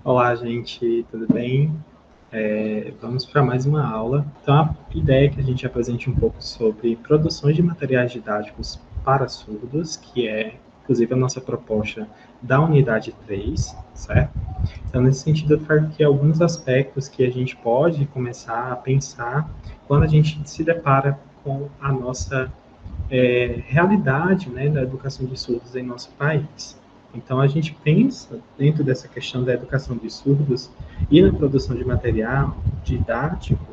Olá, gente, tudo bem? Vamos para mais uma aula. Então, a ideia é que a gente apresente um pouco sobre produções de materiais didáticos para surdos, que é, inclusive, a nossa proposta da unidade 3, certo? Então, nesse sentido, eu trago aqui alguns aspectos que a gente pode começar a pensar quando a gente se depara com a nossa realidade, né, da educação de surdos em nosso país. Então, a gente pensa, dentro dessa questão da educação de surdos e na produção de material didático,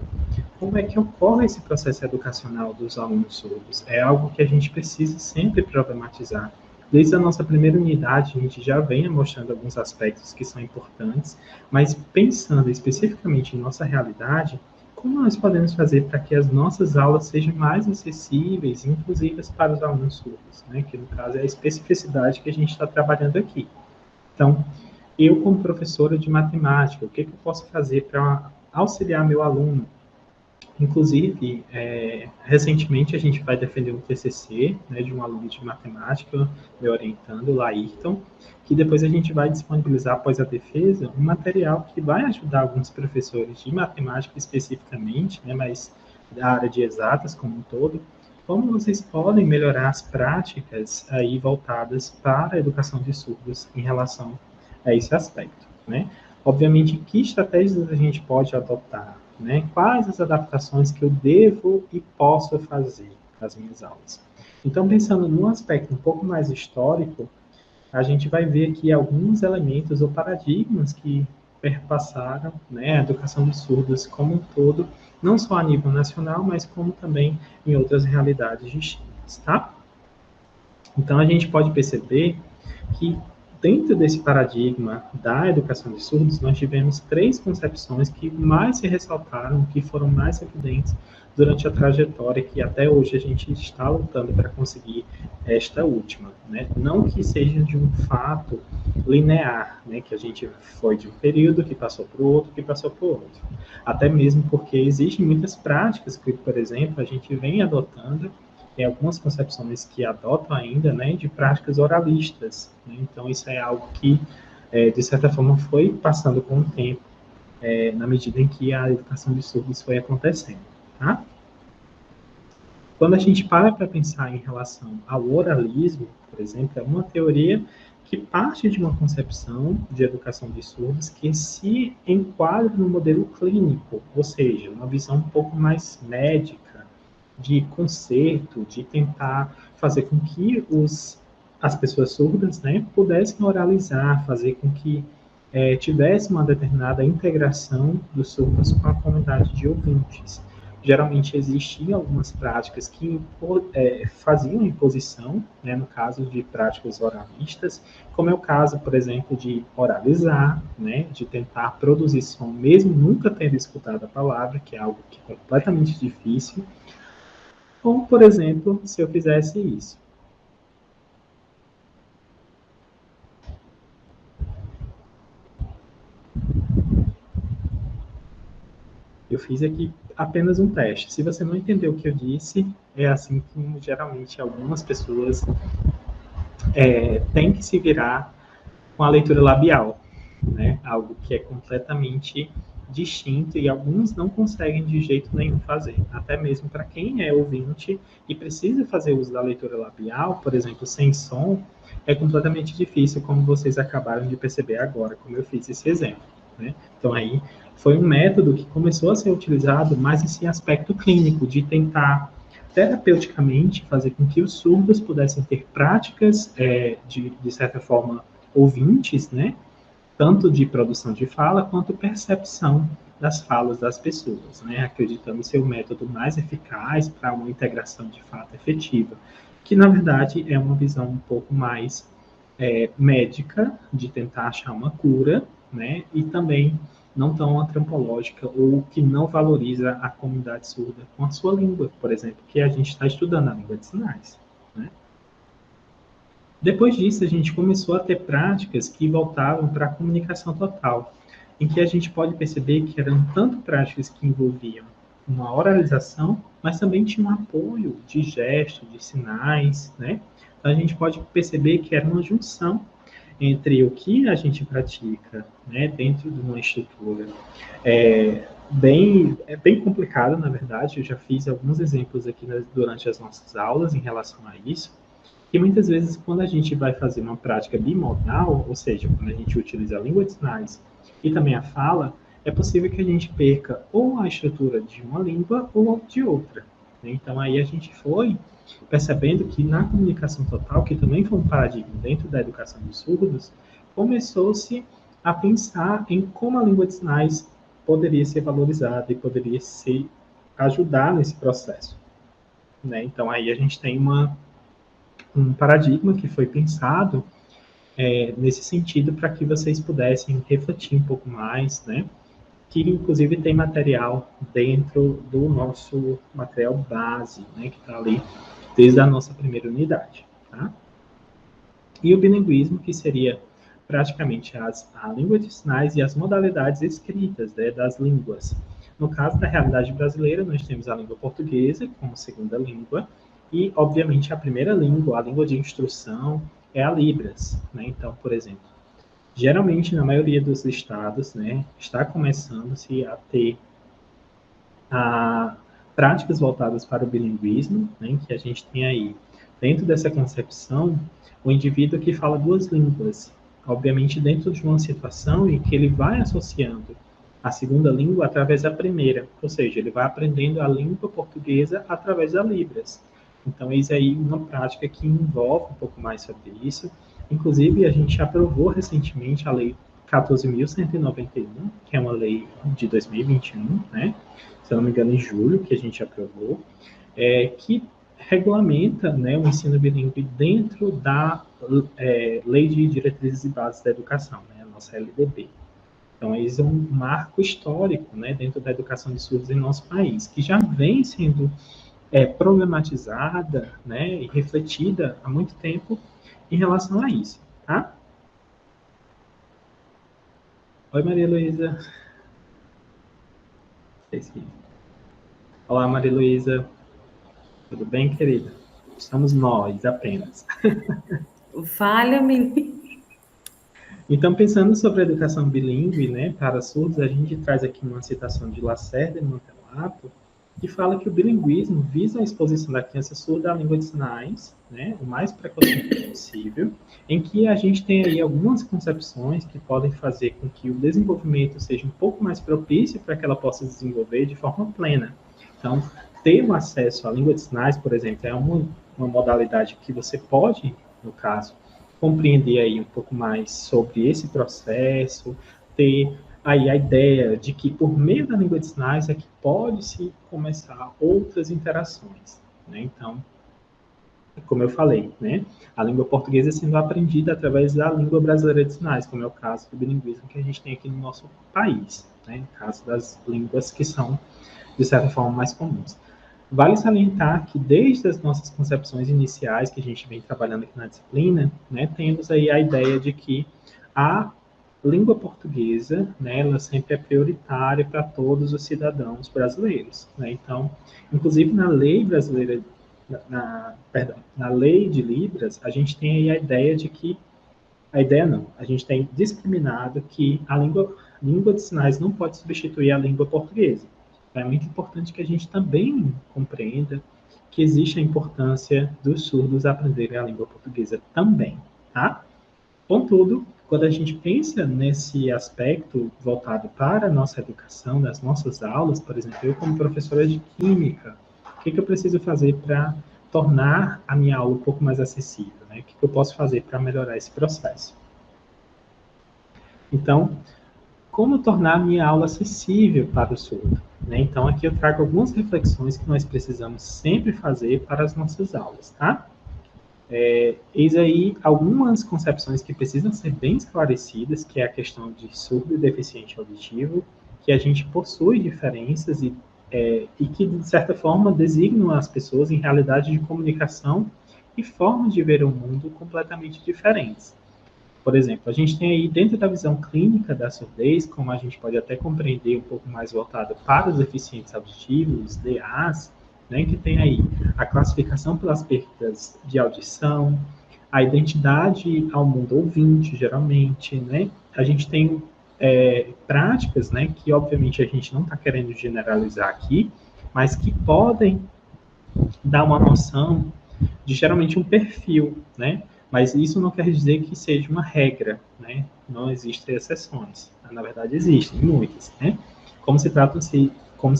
como é que ocorre esse processo educacional dos alunos surdos? É algo que a gente precisa sempre problematizar. Desde a nossa primeira unidade, a gente já vem mostrando alguns aspectos que são importantes, mas pensando especificamente em nossa realidade, como nós podemos fazer para que as nossas aulas sejam mais acessíveis, inclusivas para os alunos surdos, né? Que no caso é a especificidade que a gente está trabalhando aqui. Então, eu como professora de matemática, o que, que eu posso fazer para auxiliar meu aluno? Inclusive, recentemente a gente vai defender um TCC, né, de um aluno de matemática, me orientando, o Laírton, que depois a gente vai disponibilizar após a defesa um material que vai ajudar alguns professores de matemática especificamente, né, mas da área de exatas como um todo, como vocês podem melhorar as práticas aí voltadas para a educação de surdos em relação a esse aspecto, né? Obviamente, que estratégias a gente pode adotar, né? Quais as adaptações que eu devo e posso fazer nas minhas aulas? Então, pensando num aspecto um pouco mais histórico, a gente vai ver aqui alguns elementos ou paradigmas que perpassaram, né, a educação dos surdos como um todo, não só a nível nacional, mas como também em outras realidades distintas, tá? Então, a gente pode perceber que dentro desse paradigma da educação de surdos, nós tivemos três concepções que mais se ressaltaram, que foram mais evidentes durante a trajetória que até hoje a gente está lutando para conseguir esta última, né? Não que seja de um fato linear, né? Que a gente foi de um período que passou para o outro, que passou para o outro. Até mesmo porque existem muitas práticas que, por exemplo, a gente vem adotando tem algumas concepções que adotam ainda, né, de práticas oralistas. Né? Então, isso é algo que, de certa forma, foi passando com o tempo, na medida em que a educação de surdos foi acontecendo. Tá? Quando a gente para pensar em relação ao oralismo, por exemplo, é uma teoria que parte de uma concepção de educação de surdos que se enquadra no modelo clínico, ou seja, uma visão um pouco mais médica, de conserto, de tentar fazer com que as pessoas surdas, né, pudessem oralizar, fazer com que tivesse uma determinada integração dos surdos com a comunidade de ouvintes. Geralmente existiam algumas práticas que faziam imposição, né, no caso de práticas oralistas, como é o caso, por exemplo, de oralizar, né, de tentar produzir som, mesmo nunca tendo escutado a palavra, que é algo que é completamente difícil, ou, por exemplo, se eu fizesse isso. Eu fiz aqui apenas um teste. Se você não entendeu o que eu disse, é assim que geralmente algumas pessoas têm que se virar com a leitura labial, né? Algo que é completamente distinto e alguns não conseguem de jeito nenhum fazer. Até mesmo para quem é ouvinte e precisa fazer uso da leitura labial, por exemplo, sem som, é completamente difícil, como vocês acabaram de perceber agora, como eu fiz esse exemplo. Né? Então aí foi um método que começou a ser utilizado mais nesse aspecto clínico, de tentar terapeuticamente fazer com que os surdos pudessem ter práticas de certa forma ouvintes, né? Tanto de produção de fala quanto percepção das falas das pessoas, né? Acreditando ser o método mais eficaz para uma integração de fato efetiva, que na verdade é uma visão um pouco mais médica de tentar achar uma cura, né? E também não tão antropológica ou que não valoriza a comunidade surda com a sua língua, por exemplo, que a gente está estudando a língua de sinais, né? Depois disso, a gente começou a ter práticas que voltavam para a comunicação total, em que a gente pode perceber que eram tanto práticas que envolviam uma oralização, mas também tinha um apoio de gestos, de sinais, né? Então, a gente pode perceber que era uma junção entre o que a gente pratica, né, dentro de uma estrutura é bem complicado, na verdade. Eu já fiz alguns exemplos aqui durante as nossas aulas em relação a isso. E muitas vezes, quando a gente vai fazer uma prática bimodal, ou seja, quando a gente utiliza a língua de sinais e também a fala, é possível que a gente perca ou a estrutura de uma língua ou de outra. Então, aí a gente foi percebendo que na comunicação total, que também foi um paradigma dentro da educação dos surdos, começou-se a pensar em como a língua de sinais poderia ser valorizada e poderia se ajudar nesse processo. Então, aí a gente tem um paradigma que foi pensado nesse sentido para que vocês pudessem refletir um pouco mais, né? Que inclusive tem material dentro do nosso material base, né? Que está ali desde a nossa primeira unidade, tá? E o bilinguismo, que seria praticamente a língua de sinais e as modalidades escritas, né, das línguas. No caso da realidade brasileira, nós temos a língua portuguesa como segunda língua e, obviamente, a primeira língua, a língua de instrução, é a Libras. Né? Então, por exemplo, geralmente, na maioria dos estados, né, está começando-se a ter práticas voltadas para o bilinguismo, né, que a gente tem aí, dentro dessa concepção, o indivíduo que fala duas línguas, obviamente dentro de uma situação em que ele vai associando a segunda língua através da primeira, ou seja, ele vai aprendendo a língua portuguesa através da Libras. Então, eis aí uma prática que envolve um pouco mais sobre isso. Inclusive, a gente aprovou recentemente a Lei 14.191, que é uma lei de 2021, né? Se eu não me engano, em julho, que a gente aprovou, que regulamenta, né, o ensino bilíngue dentro da Lei de Diretrizes e Bases da Educação, né, a nossa LDB. Então, isso é um marco histórico, né, dentro da educação de surdos em nosso país, que já vem sendo problematizada, né, e refletida há muito tempo em relação a isso, tá? Oi, Maria Luísa. Olá, Maria Luísa. Tudo bem, querida? Estamos nós apenas. Falha-me. Então, pensando sobre a educação bilíngue, né, para surdos, a gente traz aqui uma citação de Lacerda e Montelato, que fala que o bilinguismo visa a exposição da criança surda à língua de sinais, né, o mais precocemente possível, em que a gente tem aí algumas concepções que podem fazer com que o desenvolvimento seja um pouco mais propício para que ela possa desenvolver de forma plena. Então, ter um acesso à língua de sinais, por exemplo, é uma modalidade que você pode, no caso, compreender aí um pouco mais sobre esse processo, ter aí a ideia de que por meio da língua de sinais é que pode-se começar outras interações, né? Então, como eu falei, né? A língua portuguesa sendo aprendida através da língua brasileira de sinais, como é o caso do bilinguismo que a gente tem aqui no nosso país, né? No caso das línguas que são, de certa forma, mais comuns. Vale salientar que desde as nossas concepções iniciais que a gente vem trabalhando aqui na disciplina, né, temos aí a ideia de que a língua portuguesa, né, ela sempre é prioritária para todos os cidadãos brasileiros, né? Então, inclusive na lei brasileira, na lei de Libras, a gente tem aí a ideia de que a ideia não, a gente tem discriminado que a língua de sinais não pode substituir a língua portuguesa. É muito importante que a gente também compreenda que existe a importância dos surdos aprenderem a língua portuguesa também, tá? Contudo, quando a gente pensa nesse aspecto voltado para a nossa educação, nas nossas aulas, por exemplo, eu como professora de química, o que eu preciso fazer para tornar a minha aula um pouco mais acessível, né? O que eu posso fazer para melhorar esse processo? Então, como tornar a minha aula acessível para o surdo? Né? Então, aqui eu trago algumas reflexões que nós precisamos sempre fazer para as nossas aulas, tá? Eis aí algumas concepções que precisam ser bem esclarecidas, que é a questão de surdo e deficiente auditivo, que a gente possui diferenças e que, de certa forma, designam as pessoas em realidade de comunicação e formas de ver o mundo completamente diferentes. Por exemplo, a gente tem aí dentro da visão clínica da surdez, como a gente pode até compreender um pouco mais voltado para os deficientes auditivos, DAs, né, que tem aí a classificação pelas perdas de audição, a identidade ao mundo ouvinte, geralmente, né? A gente tem práticas, né, que obviamente a gente não está querendo generalizar aqui, mas que podem dar uma noção de geralmente um perfil, né? Mas isso não quer dizer que seja uma regra, né? Não existem exceções. Na verdade, existem muitas, né? Como se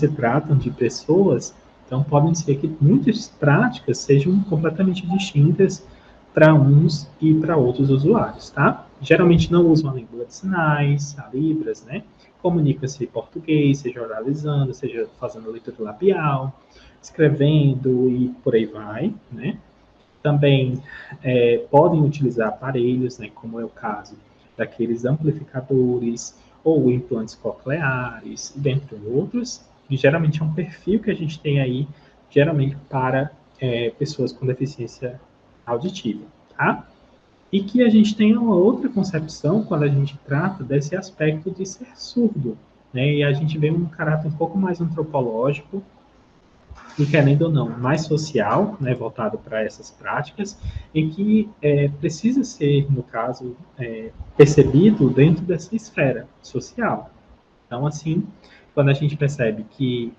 tratam de pessoas, então podem ser que muitas práticas sejam completamente distintas para uns e para outros usuários, tá? Geralmente não usam a língua de sinais, a Libras, né? Comunica-se em português, seja oralizando, seja fazendo leitura labial, escrevendo e por aí vai, né? Também podem utilizar aparelhos, né, como é o caso daqueles amplificadores ou implantes cocleares, dentre outros, e geralmente é um perfil que a gente tem aí, geralmente para pessoas com deficiência auditiva, tá? E que a gente tem uma outra concepção quando a gente trata desse aspecto de ser surdo, né? E a gente vê um caráter um pouco mais antropológico e, querendo ou não, mais social, né, voltado para essas práticas, em que precisa ser, no caso, percebido dentro dessa esfera social. Então, assim, quando a gente percebe que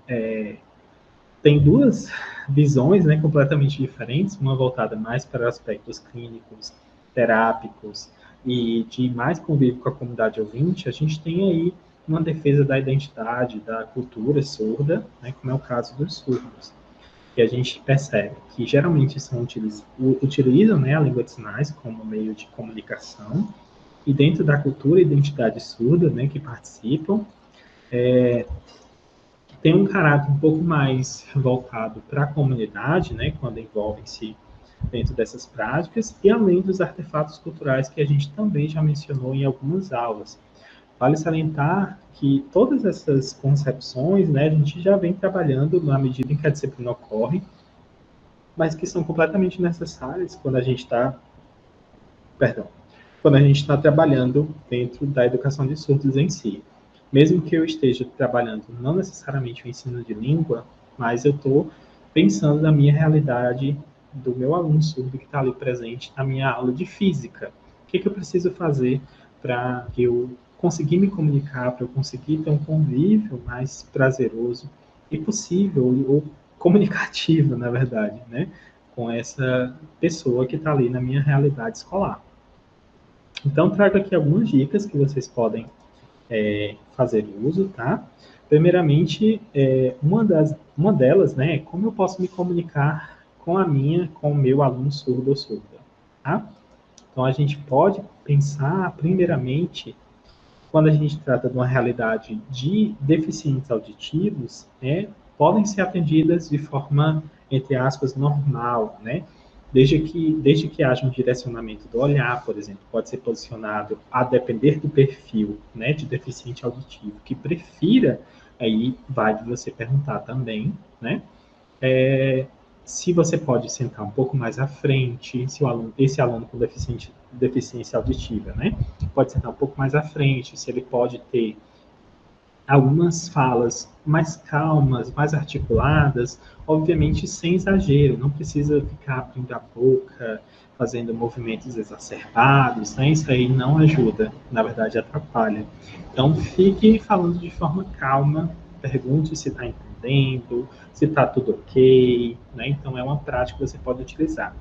tem duas visões, né, completamente diferentes, uma voltada mais para aspectos clínicos, terápicos e de mais convívio com a comunidade ouvinte, a gente tem aí uma defesa da identidade, da cultura surda, né, como é o caso dos surdos, que a gente percebe que geralmente utilizam, né, a língua de sinais como meio de comunicação, e dentro da cultura e identidade surda, né, que participam, tem um caráter um pouco mais voltado para a comunidade, né, quando envolvem-se dentro dessas práticas, e além dos artefatos culturais que a gente também já mencionou em algumas aulas. Vale salientar que todas essas concepções, né, a gente já vem trabalhando na medida em que a disciplina ocorre, mas que são completamente necessárias quando a gente está, perdão, quando a gente está trabalhando dentro da educação de surdos em si. Mesmo que eu esteja trabalhando não necessariamente o ensino de língua, mas eu estou pensando na minha realidade do meu aluno surdo que está ali presente na minha aula de física. O que eu preciso fazer para eu conseguir me comunicar, para eu conseguir ter um convívio mais prazeroso e possível, ou comunicativo, na verdade, né, com essa pessoa que está ali na minha realidade escolar. Então, trago aqui algumas dicas que vocês podem fazer uso, tá? Primeiramente, uma delas, né, é como eu posso me comunicar com o meu aluno surdo ou surda, tá? Então, a gente pode pensar, primeiramente, quando a gente trata de uma realidade de deficientes auditivos, né, podem ser atendidas de forma, entre aspas, normal, né? Desde que haja um direcionamento do olhar, por exemplo, pode ser posicionado a depender do perfil, né, de deficiente auditivo, que prefira, aí vai de você perguntar também, né? É, se você pode sentar um pouco mais à frente, se esse aluno com deficiência auditiva, né, pode sentar um pouco mais à frente, se ele pode ter algumas falas mais calmas, mais articuladas, obviamente sem exagero, não precisa ficar abrindo a boca, fazendo movimentos exacerbados, né? Isso aí não ajuda, na verdade atrapalha. Então fique falando de forma calma, pergunte se está entendendo, se está tudo ok, né? Então é uma prática que você pode utilizar.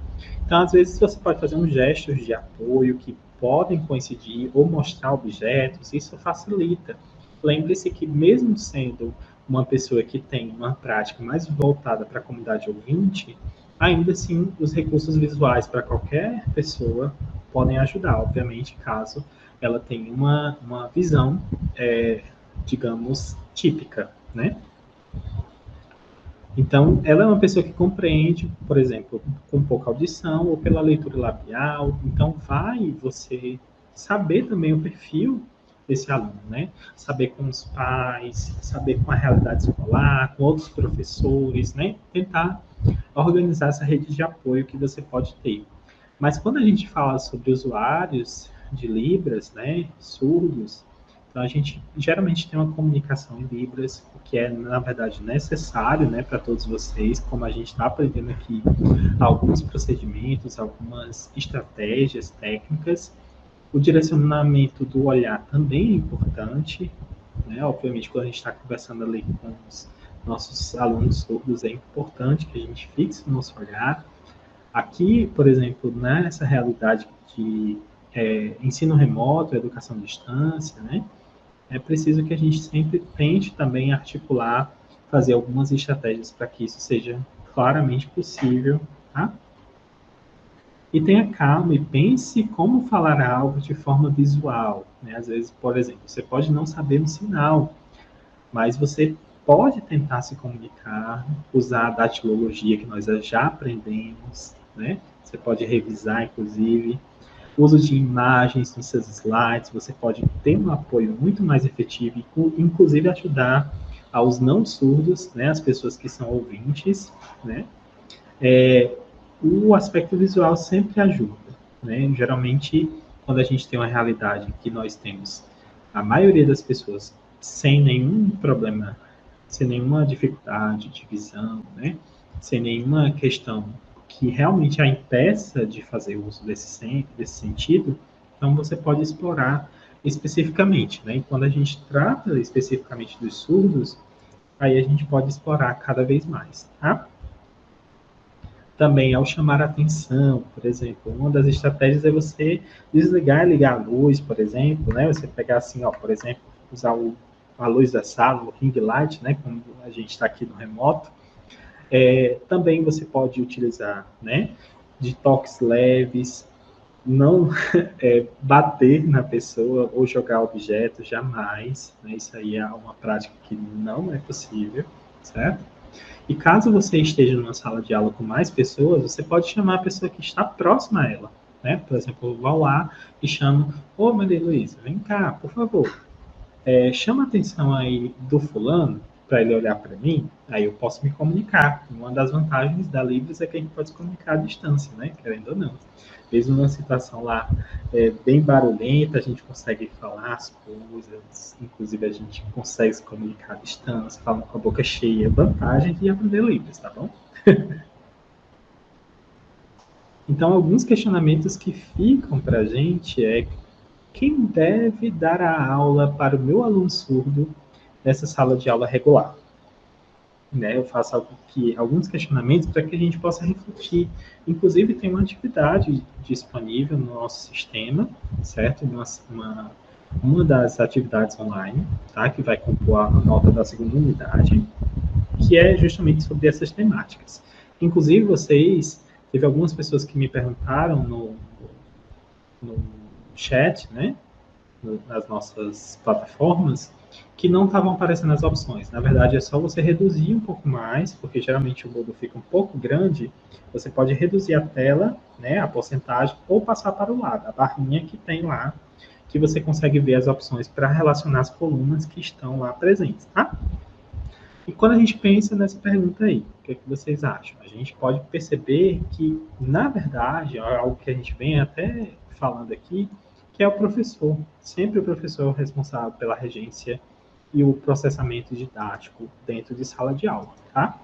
Então às vezes você pode fazer uns gestos de apoio que podem coincidir ou mostrar objetos, isso facilita. Lembre-se que, mesmo sendo uma pessoa que tem uma prática mais voltada para a comunidade ouvinte, ainda assim os recursos visuais para qualquer pessoa podem ajudar, obviamente, caso ela tenha uma visão, digamos, típica, né? Então, ela é uma pessoa que compreende, por exemplo, com pouca audição ou pela leitura labial. Então, vai você saber também o perfil desse aluno, né? Saber com os pais, saber com a realidade escolar, com outros professores, né? Tentar organizar essa rede de apoio que você pode ter. Mas quando a gente fala sobre usuários de Libras, né, surdos, Então, a gente geralmente tem uma comunicação em Libras, o que é, na verdade, necessário, né, para todos vocês, como a gente está aprendendo aqui alguns procedimentos, algumas estratégias técnicas. O direcionamento do olhar também é importante, né? Obviamente, quando a gente está conversando ali com os nossos alunos surdos, é importante que a gente fixe o nosso olhar. Aqui, por exemplo, nessa realidade de ensino remoto, educação à distância, né? É preciso que a gente sempre tente também articular, fazer algumas estratégias para que isso seja claramente possível, tá? E tenha calma e pense como falar algo de forma visual, né? Às vezes, por exemplo, você pode não saber um sinal, mas você pode tentar se comunicar, usar a datilologia que nós já aprendemos, né? Você pode revisar, inclusive, uso de imagens nos seus slides, você pode ter um apoio muito mais efetivo e, inclusive, ajudar aos não surdos, né? As pessoas que são ouvintes, né? O aspecto visual sempre ajuda, né? Geralmente, quando a gente tem uma realidade que nós temos a maioria das pessoas sem nenhum problema, sem nenhuma dificuldade de visão, né? Sem nenhuma questão que realmente a impeça de fazer uso desse sentido, então você pode explorar especificamente, né? E quando a gente trata especificamente dos surdos, aí a gente pode explorar cada vez mais, tá? Também, ao chamar a atenção, por exemplo, uma das estratégias é você desligar e ligar a luz, por exemplo, né? Você pegar assim, ó, por exemplo, usar a luz da sala, o ring light, né? Como a gente está aqui no remoto. Também você pode utilizar, né? De toques leves, não bater na pessoa ou jogar objetos, jamais. Né? Isso aí é uma prática que não é possível, certo? E caso você esteja numa sala de aula com mais pessoas, você pode chamar a pessoa que está próxima a ela. Né? Por exemplo, eu vou lá e chamo, ô Maria Luísa, vem cá, por favor. Chama a atenção aí do fulano, para ele olhar para mim, aí eu posso me comunicar. Uma das vantagens da Libras é que a gente pode se comunicar à distância, né? Querendo ou não. Mesmo numa situação lá bem barulhenta, a gente consegue falar as coisas, inclusive a gente consegue se comunicar à distância, falando com a boca cheia. Vantagem de aprender Libras, tá bom? Então, alguns questionamentos que ficam para a gente é quem deve dar a aula para o meu aluno surdo nessa sala de aula regular? Né? Eu faço alguns questionamentos para que a gente possa refletir. Inclusive, tem uma atividade disponível no nosso sistema, certo? Uma das atividades online, tá? Que vai compor a nota da segunda unidade, que é justamente sobre essas temáticas. Inclusive, teve algumas pessoas que me perguntaram no chat, né? Nas nossas plataformas, que não estavam aparecendo as opções. Na verdade, é só você reduzir um pouco mais, porque geralmente o Moodle fica um pouco grande. Você pode reduzir a tela, né, a porcentagem, ou passar para o lado, a barrinha que tem lá, que você consegue ver as opções para relacionar as colunas que estão lá presentes, tá? E quando a gente pensa nessa pergunta aí, o que é que vocês acham? A gente pode perceber que, na verdade, é algo que a gente vem até falando aqui, que é o professor. Sempre o professor é responsável pela regência e o processamento didático dentro de sala de aula, tá?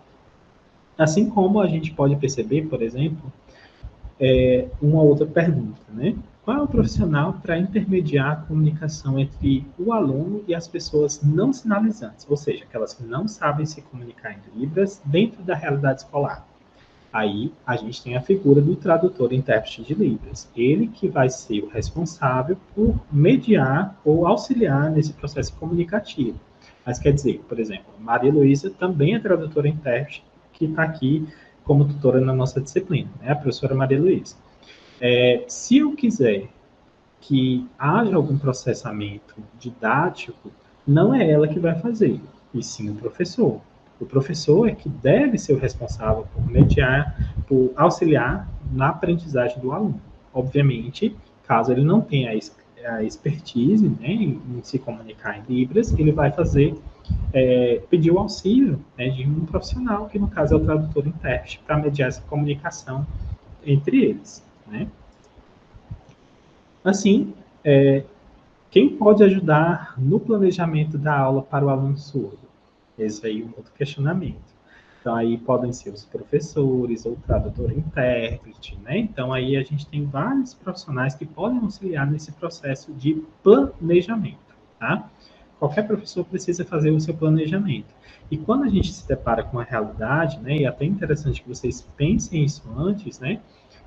Assim como a gente pode perceber, por exemplo, uma outra pergunta, né? Qual é o profissional para intermediar a comunicação entre o aluno e as pessoas não sinalizantes, ou seja, aquelas que não sabem se comunicar em Libras dentro da realidade escolar? Aí a gente tem a figura do tradutor e intérprete de Libras. Ele que vai ser o responsável por mediar ou auxiliar nesse processo comunicativo. Mas quer dizer, por exemplo, Maria Luísa também é tradutora e intérprete que está aqui como tutora na nossa disciplina, né? A professora Maria Luísa. Se eu quiser que haja algum processamento didático, não é ela que vai fazer, e sim o professor. O professor é que deve ser o responsável por mediar, por auxiliar na aprendizagem do aluno. Obviamente, caso ele não tenha a expertise, né, em se comunicar em Libras, ele vai pedir o auxílio, né, de um profissional, que no caso é o tradutor e intérprete, para mediar essa comunicação entre eles, né? Assim, Quem pode ajudar no planejamento da aula para o aluno surdo? Esse aí é um outro questionamento. Então, aí podem ser os professores, ou tradutor e intérprete, né? Então, aí a gente tem vários profissionais que podem auxiliar nesse processo de planejamento, tá? Qualquer professor precisa fazer o seu planejamento. E quando a gente se depara com a realidade, né, e é até interessante que vocês pensem isso antes, né?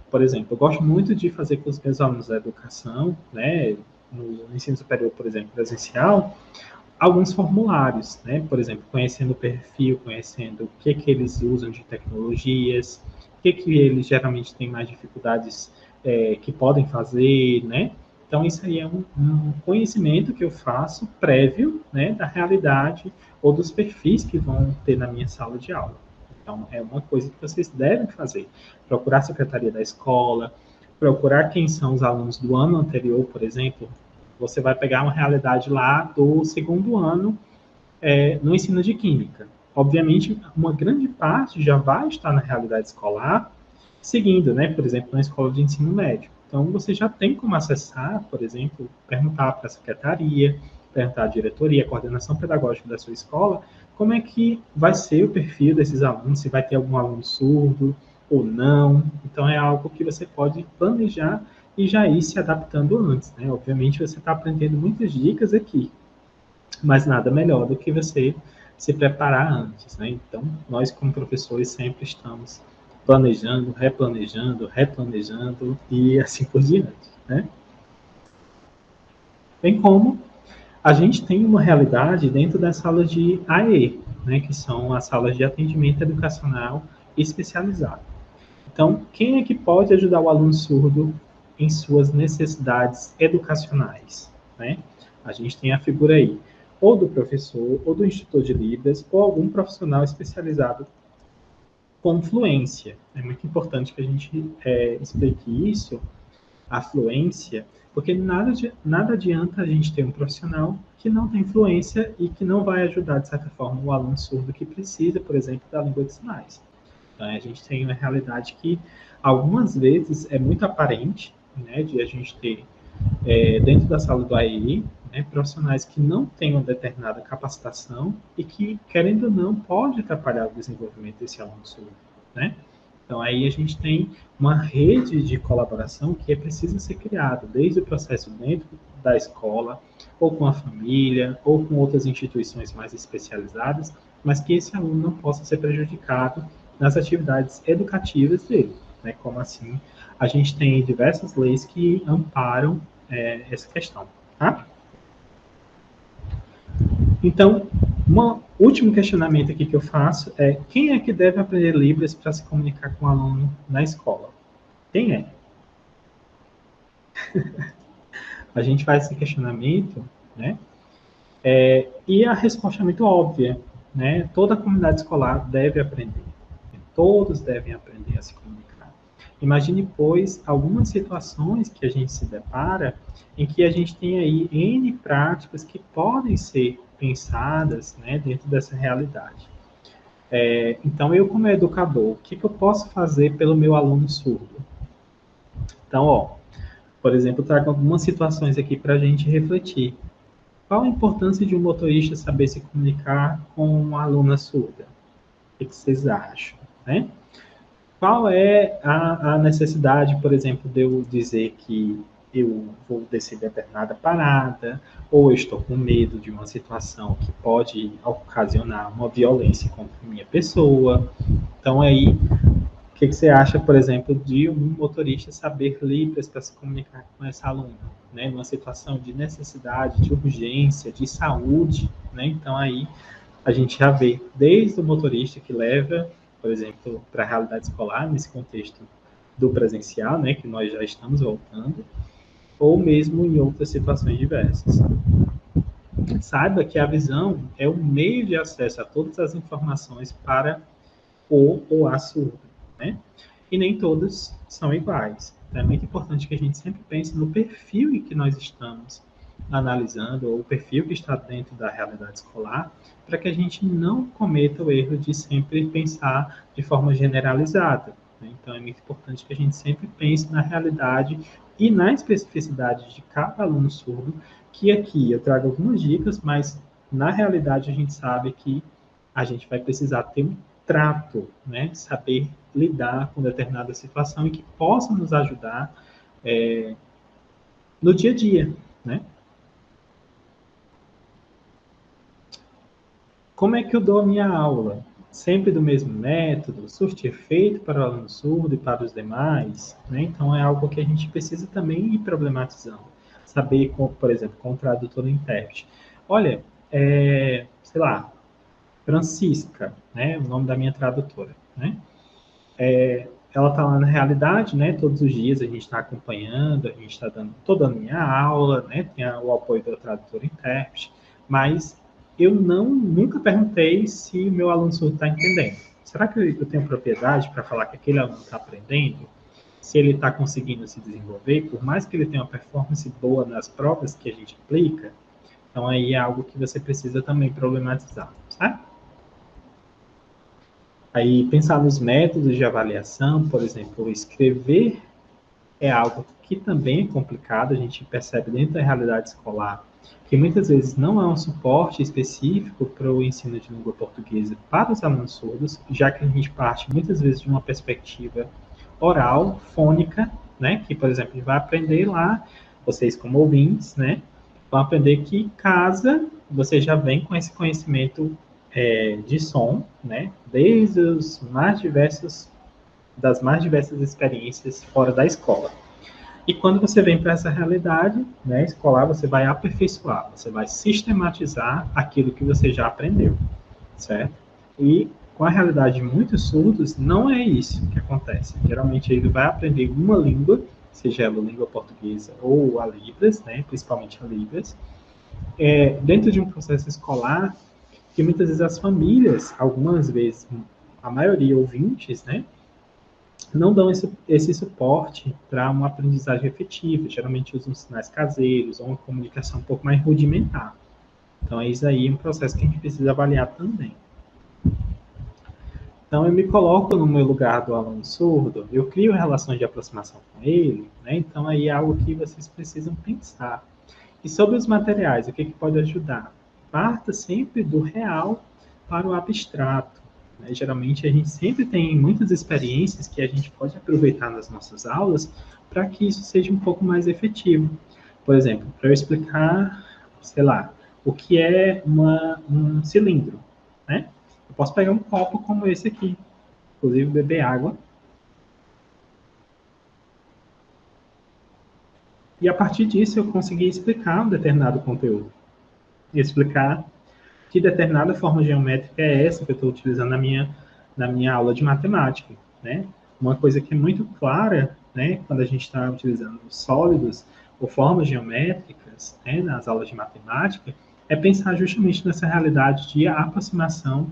Por exemplo, eu gosto muito de fazer com os meus alunos da educação, né, no ensino superior, por exemplo, presencial, alguns formulários, né? Por exemplo, conhecendo o perfil, conhecendo o que eles usam de tecnologias, que eles geralmente têm mais dificuldades que podem fazer, né? Então, isso aí é um conhecimento que eu faço prévio, né, da realidade ou dos perfis que vão ter na minha sala de aula. Então, é uma coisa que vocês devem fazer. Procurar a secretaria da escola, procurar quem são os alunos do ano anterior, por exemplo. Você vai pegar uma realidade lá do segundo ano no ensino de química. Obviamente, uma grande parte já vai estar na realidade escolar, seguindo, né, por exemplo, na escola de ensino médio. Então, você já tem como acessar, por exemplo, perguntar para a secretaria, perguntar à diretoria, à coordenação pedagógica da sua escola, como é que vai ser o perfil desses alunos, se vai ter algum aluno surdo ou não. Então, é algo que você pode planejar e já ir se adaptando antes, né? Obviamente, você está aprendendo muitas dicas aqui, mas nada melhor do que você se preparar antes, né? Então, nós como professores sempre estamos planejando, replanejando e assim por diante, né? Bem como a gente tem uma realidade dentro das salas de AE, né, que são as salas de atendimento educacional especializado. Então, quem é que pode ajudar o aluno surdo em suas necessidades educacionais, né? A gente tem a figura aí, ou do professor, ou do instrutor de Libras, ou algum profissional especializado com fluência. É muito importante que a gente explique isso, a fluência, porque nada adianta a gente ter um profissional que não tem fluência e que não vai ajudar, de certa forma, o aluno surdo que precisa, por exemplo, da língua de sinais. Então, a gente tem uma realidade que, algumas vezes, é muito aparente, né, de a gente ter, dentro da sala do AEI, né, profissionais que não têm uma determinada capacitação e que, querendo ou não, pode atrapalhar o desenvolvimento desse aluno surdo, né? Então, aí a gente tem uma rede de colaboração que é preciso ser criada, desde o processo dentro da escola, ou com a família, ou com outras instituições mais especializadas, mas que esse aluno não possa ser prejudicado nas atividades educativas dele, né? Como assim, a gente tem diversas leis que amparam essa questão, tá? Então, um último questionamento aqui que eu faço é: quem é que deve aprender Libras para se comunicar com o aluno na escola? Quem é? A gente faz esse questionamento, né? E a resposta é muito óbvia, né? Toda a comunidade escolar deve aprender. Todos devem aprender a se comunicar. Imagine, pois, algumas situações que a gente se depara em que a gente tem aí N práticas que podem ser pensadas, né, dentro dessa realidade. Então, eu como educador, o que eu posso fazer pelo meu aluno surdo? Então, ó, por exemplo, eu trago algumas situações aqui para a gente refletir. Qual a importância de um motorista saber se comunicar com uma aluna surda? O que vocês acham, né? Qual é a necessidade, por exemplo, de eu dizer que eu vou descer determinada parada, ou eu estou com medo de uma situação que pode ocasionar uma violência contra a minha pessoa? Então, aí, o que você acha, por exemplo, de um motorista saber Libras para se comunicar com essa aluna, né? Numa situação de necessidade, de urgência, de saúde, né? Então, aí, a gente já vê desde o motorista que leva, por exemplo, para a realidade escolar, nesse contexto do presencial, né, que nós já estamos voltando, ou mesmo em outras situações diversas. Saiba que a visão é o meio de acesso a todas as informações para o ou a surdo, né? E nem todas são iguais. Então, é muito importante que a gente sempre pense no perfil em que nós estamos analisando, ou o perfil que está dentro da realidade escolar, para que a gente não cometa o erro de sempre pensar de forma generalizada, né? Então, é muito importante que a gente sempre pense na realidade e na especificidade de cada aluno surdo, que aqui eu trago algumas dicas, mas na realidade a gente sabe que a gente vai precisar ter um trato, né? Saber lidar com determinada situação e que possa nos ajudar no dia a dia, né? Como é que eu dou a minha aula? Sempre do mesmo método, surte efeito para o aluno surdo e para os demais, né? Então é algo que a gente precisa também ir problematizando. Saber, por exemplo, com o tradutor e intérprete. Olha, sei lá, Francisca, né? O nome da minha tradutora, né? Ela está lá na realidade, né? Todos os dias a gente está acompanhando, a gente está dando toda a minha aula, né? Tem o apoio do tradutor e intérprete, mas eu nunca perguntei se o meu aluno surdo está entendendo. Será que eu tenho propriedade para falar que aquele aluno está aprendendo? Se ele está conseguindo se desenvolver, por mais que ele tenha uma performance boa nas provas que a gente aplica, então aí é algo que você precisa também problematizar, sabe? Aí pensar nos métodos de avaliação, por exemplo, escrever é algo que também é complicado, a gente percebe dentro da realidade escolar que muitas vezes não há um suporte específico para o ensino de língua portuguesa para os alunos surdos, já que a gente parte muitas vezes de uma perspectiva oral, fônica, né? Que, por exemplo, a gente vai aprender lá, vocês como ouvintes, né? Vão aprender que casa, você já vem com esse conhecimento de som, né? Desde os mais diversos das mais diversas experiências fora da escola. E quando você vem para essa realidade, né, escolar, você vai aperfeiçoar, você vai sistematizar aquilo que você já aprendeu, certo? E com a realidade de muitos surdos, não é isso que acontece. Geralmente ele vai aprender uma língua, seja ela a língua portuguesa ou a Libras, né, principalmente a Libras, dentro de um processo escolar que muitas vezes as famílias, algumas vezes, a maioria ouvintes, né, não dão esse suporte para uma aprendizagem efetiva. Geralmente usam sinais caseiros ou uma comunicação um pouco mais rudimentar. Então, isso aí é um processo que a gente precisa avaliar também. Então, eu me coloco no meu lugar do aluno surdo, eu crio relações de aproximação com ele, né? Então, aí é algo que vocês precisam pensar. E sobre os materiais, o que pode ajudar? Parta sempre do real para o abstrato. Né? Geralmente, a gente sempre tem muitas experiências que a gente pode aproveitar nas nossas aulas para que isso seja um pouco mais efetivo. Por exemplo, para eu explicar, sei lá, o que é um cilindro, né? Eu posso pegar um copo como esse aqui, inclusive beber água, e a partir disso eu conseguir explicar um determinado conteúdo. E explicar que determinada forma geométrica é essa que eu estou utilizando na minha aula de matemática, né? Uma coisa que é muito clara, né, quando a gente está utilizando sólidos ou formas geométricas, né, nas aulas de matemática, é pensar justamente nessa realidade de aproximação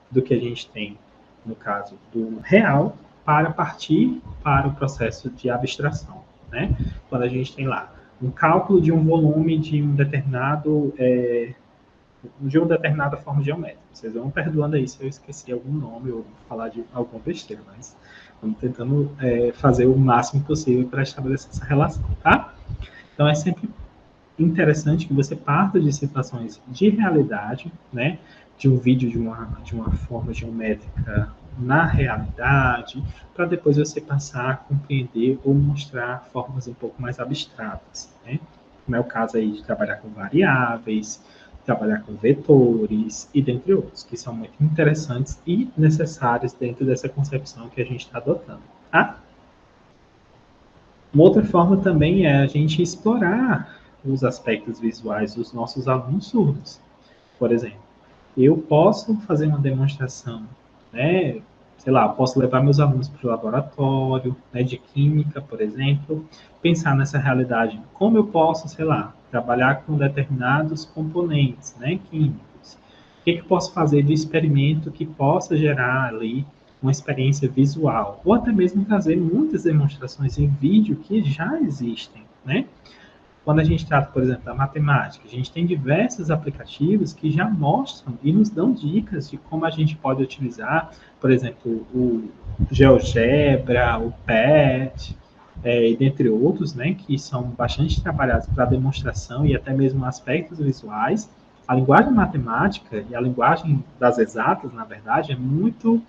do que a gente tem, no caso do real, para partir para o processo de abstração, né? Quando a gente tem lá um cálculo de um volume de uma determinada forma geométrica. Vocês vão perdoando aí se eu esqueci algum nome ou falar de alguma besteira, mas vamos tentando fazer o máximo possível para estabelecer essa relação, tá? Então é sempre interessante que você parta de situações de realidade, né? De um vídeo de uma forma geométrica na realidade, para depois você passar a compreender ou mostrar formas um pouco mais abstratas, né? Como é o caso aí de trabalhar com variáveis, trabalhar com vetores e dentre outros, que são muito interessantes e necessários dentro dessa concepção que a gente está adotando, tá? Uma outra forma também é a gente explorar os aspectos visuais dos nossos alunos surdos. Por exemplo, eu posso fazer uma demonstração, né? Sei lá, posso levar meus alunos para o laboratório, né, de química, por exemplo, pensar nessa realidade, como eu posso, sei lá, trabalhar com determinados componentes, né, químicos. O que eu posso fazer de experimento que possa gerar ali uma experiência visual, ou até mesmo trazer muitas demonstrações em vídeo que já existem, né? Quando a gente trata, por exemplo, da matemática, a gente tem diversos aplicativos que já mostram e nos dão dicas de como a gente pode utilizar, por exemplo, o GeoGebra, o PET, e dentre outros, né, que são bastante trabalhados para demonstração e até mesmo aspectos visuais. A linguagem matemática e a linguagem das exatas, na verdade, é muito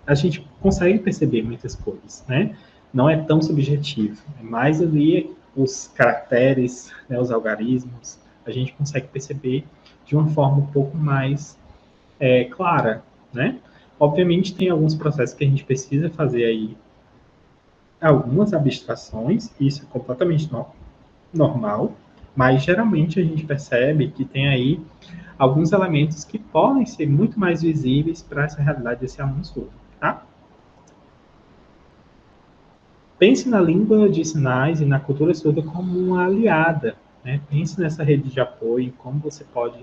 a gente consegue perceber muitas coisas, né? Não é tão subjetivo, é mais ali os caracteres, né, os algarismos, a gente consegue perceber de uma forma um pouco mais clara, né? Obviamente tem alguns processos que a gente precisa fazer aí algumas abstrações, isso é completamente normal, mas geralmente a gente percebe que tem aí alguns elementos que podem ser muito mais visíveis para essa realidade desse aluno surdo, tá? Pense na língua de sinais e na cultura surda como uma aliada, né? Pense nessa rede de apoio, como você pode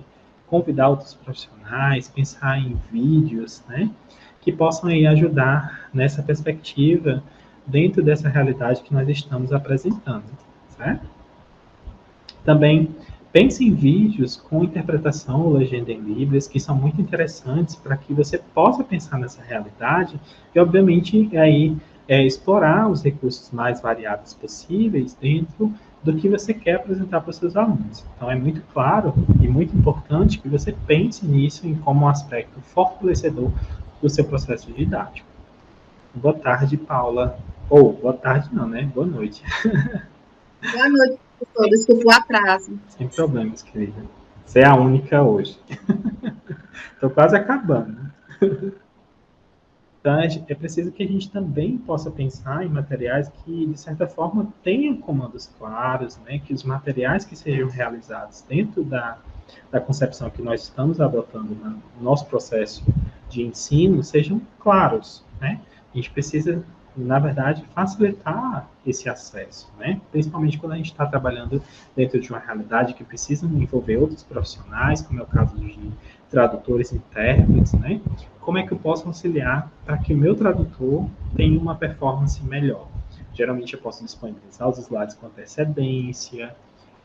convidar outros profissionais, pensar em vídeos, né? Que possam aí ajudar nessa perspectiva dentro dessa realidade que nós estamos apresentando, certo? Também pense em vídeos com interpretação ou legenda em Libras, que são muito interessantes para que você possa pensar nessa realidade e, obviamente, aí explorar os recursos mais variados possíveis dentro do que você quer apresentar para os seus alunos. Então, é muito claro e muito importante que você pense nisso como um aspecto fortalecedor do seu processo didático. Boa tarde, Paula. Ou, boa tarde não, né? Boa noite. Boa noite, professor. Desculpa o atraso. Sem problemas, querida. Você é a única hoje. Estou quase acabando. Então, é preciso que a gente também possa pensar em materiais que, de certa forma, tenham comandos claros, né? Que os materiais que sejam realizados dentro da concepção que nós estamos adotando no nosso processo de ensino sejam claros, né? A gente precisa, na verdade, facilitar esse acesso, né? Principalmente quando a gente está trabalhando dentro de uma realidade que precisa envolver outros profissionais, como é o caso de tradutores e intérpretes, né? Como é que eu posso auxiliar para que o meu tradutor tenha uma performance melhor? Geralmente eu posso disponibilizar os slides com antecedência,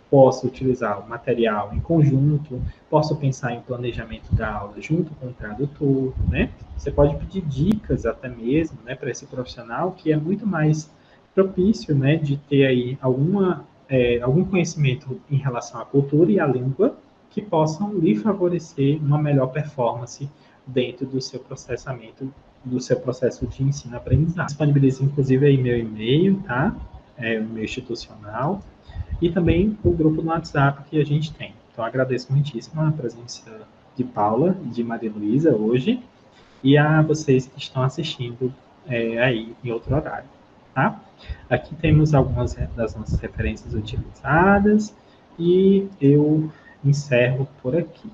posso utilizar o material em conjunto, posso pensar em planejamento da aula junto com o tradutor, né? Você pode pedir dicas até mesmo, né, para esse profissional que é muito mais propício, né, de ter aí algum conhecimento em relação à cultura e à língua que possam lhe favorecer uma melhor performance dentro do seu processamento, do seu processo de ensino-aprendizagem. Disponibilizo, inclusive, aí meu e-mail, tá? O meu institucional, e também o grupo no WhatsApp que a gente tem. Então, agradeço muitíssimo a presença de Paula e de Maria Luísa hoje, e a vocês que estão assistindo aí em outro horário, tá? Aqui temos algumas das nossas referências utilizadas, e eu encerro por aqui.